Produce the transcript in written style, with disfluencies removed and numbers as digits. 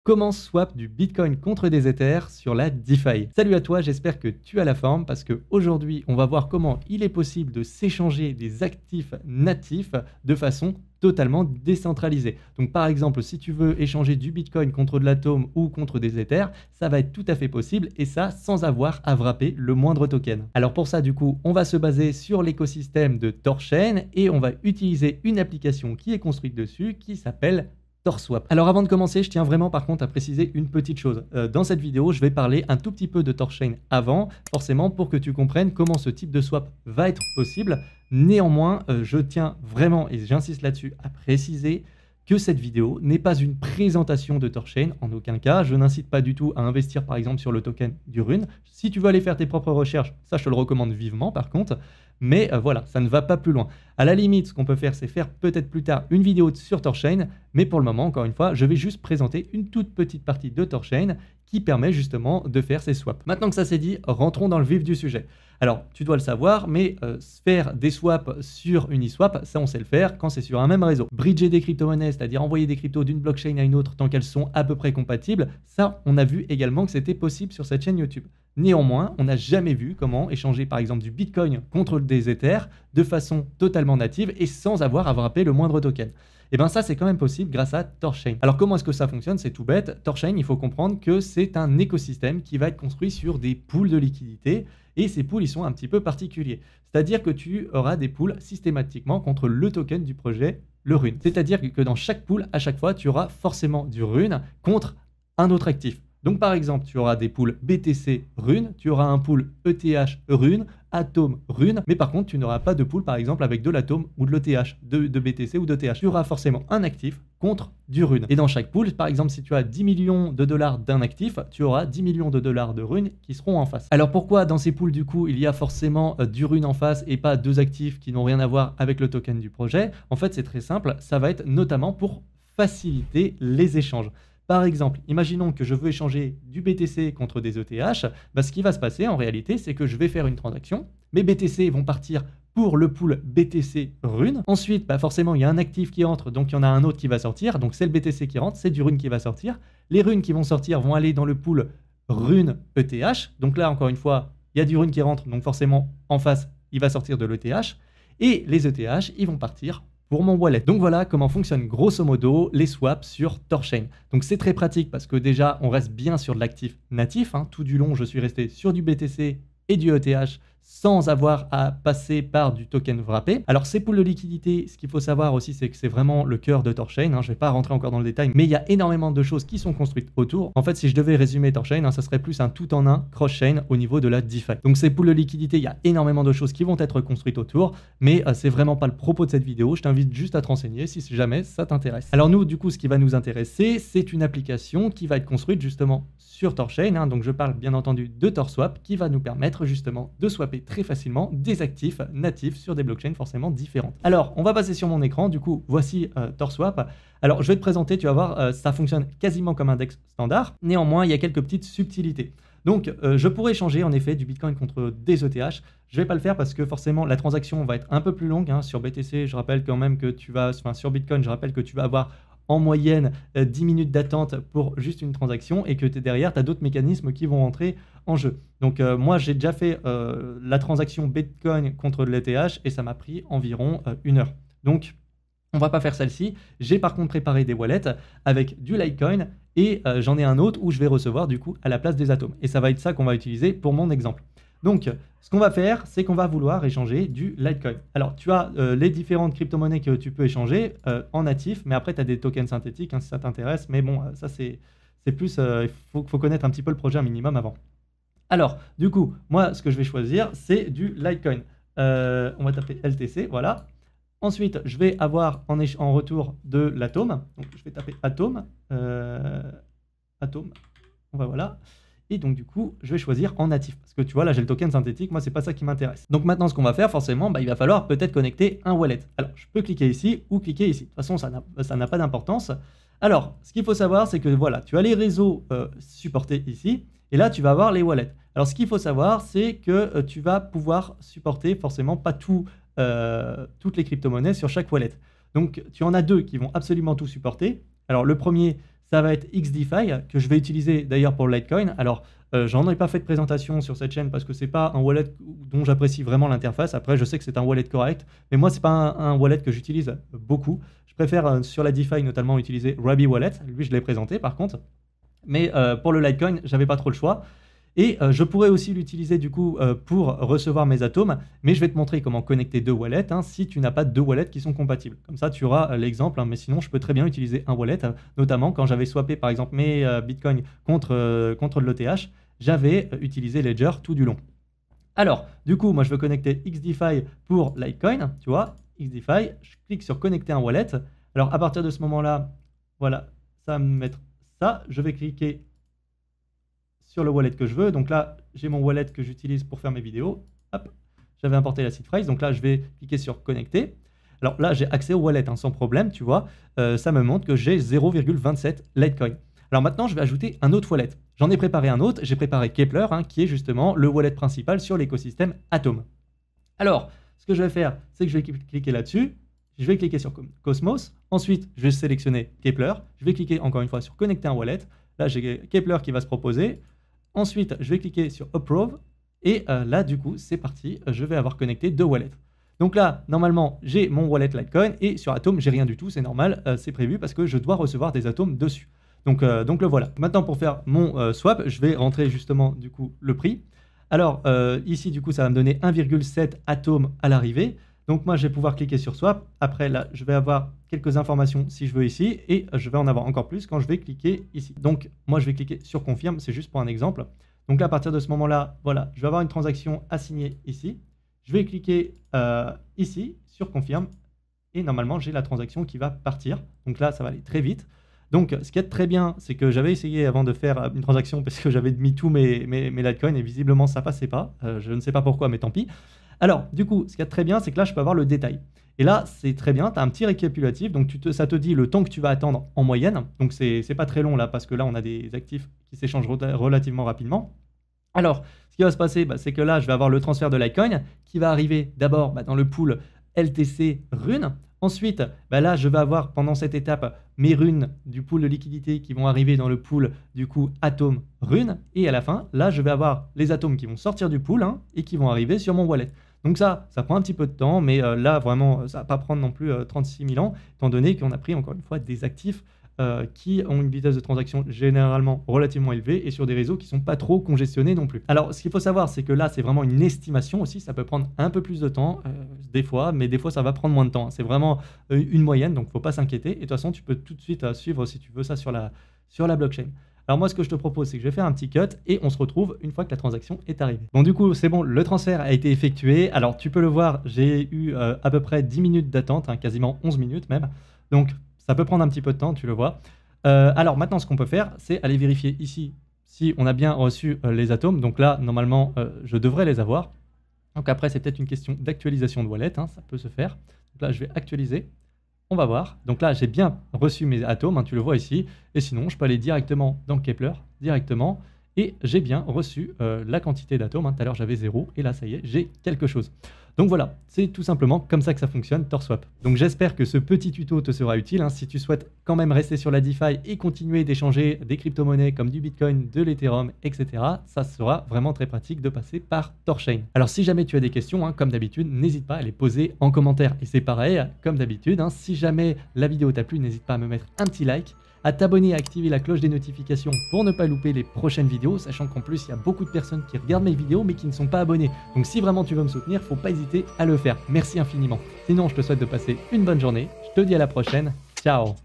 Comment swap du Bitcoin contre des Ethers sur la DeFi? Salut à toi, j'espère que tu as la forme parce qu'aujourd'hui, on va voir comment il est possible de s'échanger des actifs natifs de façon totalement décentralisée. Donc par exemple, si tu veux échanger du Bitcoin contre de l'Atom ou contre des Ethers, ça va être tout à fait possible et ça sans avoir à wrapper le moindre token. Alors pour ça, du coup, on va se baser sur l'écosystème de Thorchain et on va utiliser une application qui est construite dessus qui s'appelle TorSwap. Alors avant de commencer, je tiens vraiment par contre à préciser une petite chose. Dans cette vidéo, je vais parler un tout petit peu de Thorchain avant, forcément pour que tu comprennes comment ce type de swap va être possible. Néanmoins, je tiens vraiment, et j'insiste là-dessus, à préciser que cette vidéo n'est pas une présentation de Thorchain, en aucun cas. Je n'incite pas du tout à investir par exemple sur le token du Rune. Si tu veux aller faire tes propres recherches, ça je te le recommande vivement par contre. Mais voilà, ça ne va pas plus loin. À la limite, ce qu'on peut faire, c'est faire peut-être plus tard une vidéo sur Thorchain. Mais pour le moment, encore une fois, je vais juste présenter une toute petite partie de Thorchain qui permet justement de faire ces swaps. Maintenant que ça c'est dit, rentrons dans le vif du sujet. Alors, tu dois le savoir, mais faire des swaps sur Uniswap, ça on sait le faire quand c'est sur un même réseau. Bridger des crypto-monnaies, c'est-à-dire envoyer des cryptos d'une blockchain à une autre tant qu'elles sont à peu près compatibles, ça on a vu également que c'était possible sur cette chaîne YouTube. Néanmoins, on n'a jamais vu comment échanger par exemple du Bitcoin contre des Ethers de façon totalement native et sans avoir à wrapper le moindre token. Et bien ça, c'est quand même possible grâce à Thorchain. Alors comment est-ce que ça fonctionne? C'est tout bête. Thorchain, il faut comprendre que c'est un écosystème qui va être construit sur des pools de liquidités et ces pools, ils sont un petit peu particuliers. C'est-à-dire que tu auras des pools systématiquement contre le token du projet, le Rune. C'est-à-dire que dans chaque pool, à chaque fois, tu auras forcément du Rune contre un autre actif. Donc par exemple, tu auras des pools BTC Rune, tu auras un pool ETH Rune, Atom Rune, mais par contre, tu n'auras pas de pool par exemple avec de l'Atom ou de l'ETH, de BTC ou d'ETH. Tu auras forcément un actif contre du Rune. Et dans chaque pool, par exemple, si tu as 10 millions de dollars d'un actif, tu auras 10 millions de dollars de Rune qui seront en face. Alors pourquoi dans ces pools, du coup, il y a forcément du Rune en face et pas deux actifs qui n'ont rien à voir avec le token du projet? En fait, c'est très simple, ça va être notamment pour faciliter les échanges. Par exemple, imaginons que je veux échanger du BTC contre des ETH, ce qui va se passer en réalité, c'est que je vais faire une transaction, mes BTC vont partir pour le pool BTC Rune. Ensuite, forcément, il y a un actif qui entre, donc il y en a un autre qui va sortir, donc c'est le BTC qui rentre, c'est du Rune qui va sortir. Les Runes qui vont sortir vont aller dans le pool Rune ETH, donc là, encore une fois, il y a du Rune qui rentre, donc forcément, en face, il va sortir de l'ETH, et les ETH, ils vont partir pour mon wallet. Donc voilà comment fonctionnent grosso modo les swaps sur Thorchain. Donc c'est très pratique parce que déjà on reste bien sur de l'actif natif. Tout du long je suis resté sur du BTC et du ETH sans avoir à passer par du token wrappé. Alors ces pools de liquidité, ce qu'il faut savoir aussi, c'est que c'est vraiment le cœur de Thorchain. Je ne vais pas rentrer encore dans le détail, mais il y a énormément de choses qui sont construites autour. En fait, si je devais résumer Thorchain, ça serait plus un tout en un cross-chain au niveau de la DeFi. Donc ces pools de liquidité, il y a énormément de choses qui vont être construites autour, mais c'est vraiment pas le propos de cette vidéo. Je t'invite juste à te renseigner si jamais ça t'intéresse. Alors nous, du coup, ce qui va nous intéresser, c'est une application qui va être construite justement sur Thorchain. Donc je parle bien entendu de TorSwap qui va nous permettre justement de swapper très facilement des actifs natifs sur des blockchains forcément différentes. Alors, on va passer sur mon écran. Du coup, voici TorSwap. Alors, je vais te présenter, tu vas voir, ça fonctionne quasiment comme un DEX standard. Néanmoins, il y a quelques petites subtilités. Donc, je pourrais échanger en effet du Bitcoin contre des ETH. Je ne vais pas le faire parce que forcément, la transaction va être un peu plus longue. Sur BTC, je rappelle quand même que tu vas, sur Bitcoin, je rappelle que tu vas avoir en moyenne 10 minutes d'attente pour juste une transaction et que derrière, tu as d'autres mécanismes qui vont entrer en jeu. Donc moi, j'ai déjà fait la transaction Bitcoin contre l'ETH et ça m'a pris environ 1 heure. Donc, on ne va pas faire celle-ci. J'ai par contre préparé des wallets avec du Litecoin et j'en ai un autre où je vais recevoir du coup à la place des atomes. Et ça va être ça qu'on va utiliser pour mon exemple. Donc, ce qu'on va faire, c'est qu'on va vouloir échanger du Litecoin. Alors, tu as les différentes crypto-monnaies que tu peux échanger en natif, mais après, tu as des tokens synthétiques si ça t'intéresse. Mais bon, ça, c'est plus... Il faut connaître un petit peu le projet un minimum avant. Alors, du coup, moi, ce que je vais choisir, c'est du Litecoin. On va taper LTC, voilà. Ensuite, je vais avoir en retour de l'Atom. Donc, je vais taper Atom. Atom. Voilà. Et donc, du coup, je vais choisir en natif. Parce que tu vois, là, j'ai le token synthétique. Moi, c'est pas ça qui m'intéresse. Donc, maintenant, ce qu'on va faire, forcément, il va falloir peut-être connecter un wallet. Alors, je peux cliquer ici ou cliquer ici. De toute façon, ça n'a pas d'importance. Alors, ce qu'il faut savoir, c'est que voilà, tu as les réseaux supportés ici. Et là, tu vas avoir les wallets. Alors, ce qu'il faut savoir, c'est que tu vas pouvoir supporter forcément pas toutes les crypto-monnaies sur chaque wallet. Donc, tu en as deux qui vont absolument tout supporter. Alors, le premier, ça va être XDeFi que je vais utiliser d'ailleurs pour le Litecoin. Alors, j'en ai pas fait de présentation sur cette chaîne parce que c'est pas un wallet dont j'apprécie vraiment l'interface. Après, je sais que c'est un wallet correct, mais moi, c'est pas un wallet que j'utilise beaucoup. Je préfère sur la DeFi notamment utiliser Ruby Wallet. Lui, je l'ai présenté par contre. Mais pour le Litecoin, j'avais pas trop le choix. Et je pourrais aussi l'utiliser du coup pour recevoir mes atomes, mais je vais te montrer comment connecter deux wallets si tu n'as pas deux wallets qui sont compatibles. Comme ça, tu auras l'exemple, mais sinon, je peux très bien utiliser un wallet, notamment quand j'avais swappé par exemple mes bitcoins contre de l'ETH, j'avais utilisé Ledger tout du long. Alors, du coup, moi je veux connecter XDeFi pour Litecoin, tu vois, XDeFi, je clique sur connecter un wallet. Alors, à partir de ce moment-là, voilà, ça va me mettre ça, je vais cliquer sur le wallet que je veux. Donc là, j'ai mon wallet que j'utilise pour faire mes vidéos. Hop, j'avais importé la seed phrase. Donc là, je vais cliquer sur connecter. Alors là, j'ai accès au wallet sans problème, tu vois. Ça me montre que j'ai 0,27 Litecoin. Alors maintenant, je vais ajouter un autre wallet. J'en ai préparé un autre. J'ai préparé Kepler, qui est justement le wallet principal sur l'écosystème Atom. Alors, ce que je vais faire, c'est que je vais cliquer là-dessus. Je vais cliquer sur Cosmos. Ensuite, je vais sélectionner Kepler. Je vais cliquer encore une fois sur connecter un wallet. Là, j'ai Kepler qui va se proposer. Ensuite, je vais cliquer sur Approve et là, du coup, c'est parti. Je vais avoir connecté deux wallets. Donc là, normalement, j'ai mon wallet Litecoin et sur Atom, j'ai rien du tout. C'est normal, c'est prévu parce que je dois recevoir des atomes dessus. Donc le voilà. Maintenant, pour faire mon swap, je vais rentrer justement du coup le prix. Alors ici, du coup, ça va me donner 1,7 atomes à l'arrivée. Donc moi, je vais pouvoir cliquer sur Swap. Après, là, je vais avoir quelques informations si je veux ici. Et je vais en avoir encore plus quand je vais cliquer ici. Donc moi, je vais cliquer sur Confirme. C'est juste pour un exemple. Donc là, à partir de ce moment-là, voilà, je vais avoir une transaction à signer ici. Je vais cliquer ici sur Confirme. Et normalement, j'ai la transaction qui va partir. Donc là, ça va aller très vite. Donc, ce qui est très bien, c'est que j'avais essayé avant de faire une transaction parce que j'avais mis tous mes Litecoins et visiblement, ça passait pas. Je ne sais pas pourquoi, mais tant pis. Alors, du coup, ce qui est très bien, c'est que là, je peux avoir le détail. Et là, c'est très bien, tu as un petit récapitulatif, donc ça te dit le temps que tu vas attendre en moyenne. Donc, c'est pas très long là, parce que là, on a des actifs qui s'échangent relativement rapidement. Alors, ce qui va se passer, c'est que là, je vais avoir le transfert de Litecoin qui va arriver d'abord dans le pool LTC Rune. Ensuite, là, je vais avoir pendant cette étape mes runes du pool de liquidité qui vont arriver dans le pool du coup Atom Rune. Et à la fin, là, je vais avoir les atomes qui vont sortir du pool et qui vont arriver sur mon wallet. Donc ça prend un petit peu de temps, mais là, vraiment, ça ne va pas prendre non plus 36 000 ans, étant donné qu'on a pris encore une fois des actifs qui ont une vitesse de transaction généralement relativement élevée et sur des réseaux qui ne sont pas trop congestionnés non plus. Alors, ce qu'il faut savoir, c'est que là, c'est vraiment une estimation aussi. Ça peut prendre un peu plus de temps, des fois, mais des fois, ça va prendre moins de temps. C'est vraiment une moyenne, donc il ne faut pas s'inquiéter. Et de toute façon, tu peux tout de suite suivre, si tu veux, ça sur la blockchain. Alors moi, ce que je te propose, c'est que je vais faire un petit cut et on se retrouve une fois que la transaction est arrivée. Bon, du coup, c'est bon, le transfert a été effectué. Alors, tu peux le voir, j'ai eu à peu près 10 minutes d'attente, quasiment 11 minutes même. Donc, ça peut prendre un petit peu de temps, tu le vois. Alors maintenant, ce qu'on peut faire, c'est aller vérifier ici si on a bien reçu les atomes. Donc là, normalement, je devrais les avoir. Donc après, c'est peut-être une question d'actualisation de wallet, ça peut se faire. Donc là, je vais actualiser. On va voir. Donc là, j'ai bien reçu mes atomes, tu le vois ici. Et sinon, je peux aller directement dans Kepler, directement. Et j'ai bien reçu la quantité d'atomes. Tout à l'heure, j'avais 0. Et là, ça y est, j'ai quelque chose. Donc voilà, c'est tout simplement comme ça que ça fonctionne, TorSwap. Donc j'espère que ce petit tuto te sera utile. Si tu souhaites quand même rester sur la DeFi et continuer d'échanger des crypto-monnaies comme du Bitcoin, de l'Ethereum, etc., ça sera vraiment très pratique de passer par Torchain. Alors si jamais tu as des questions, comme d'habitude, n'hésite pas à les poser en commentaire. Et c'est pareil, comme d'habitude, si jamais la vidéo t'a plu, n'hésite pas à me mettre un petit like, à t'abonner et à activer la cloche des notifications pour ne pas louper les prochaines vidéos, sachant qu'en plus il y a beaucoup de personnes qui regardent mes vidéos mais qui ne sont pas abonnées. Donc si vraiment tu veux me soutenir, faut pas hésiter à le faire. Merci infiniment. Sinon, je te souhaite de passer une bonne journée. Je te dis à la prochaine. Ciao.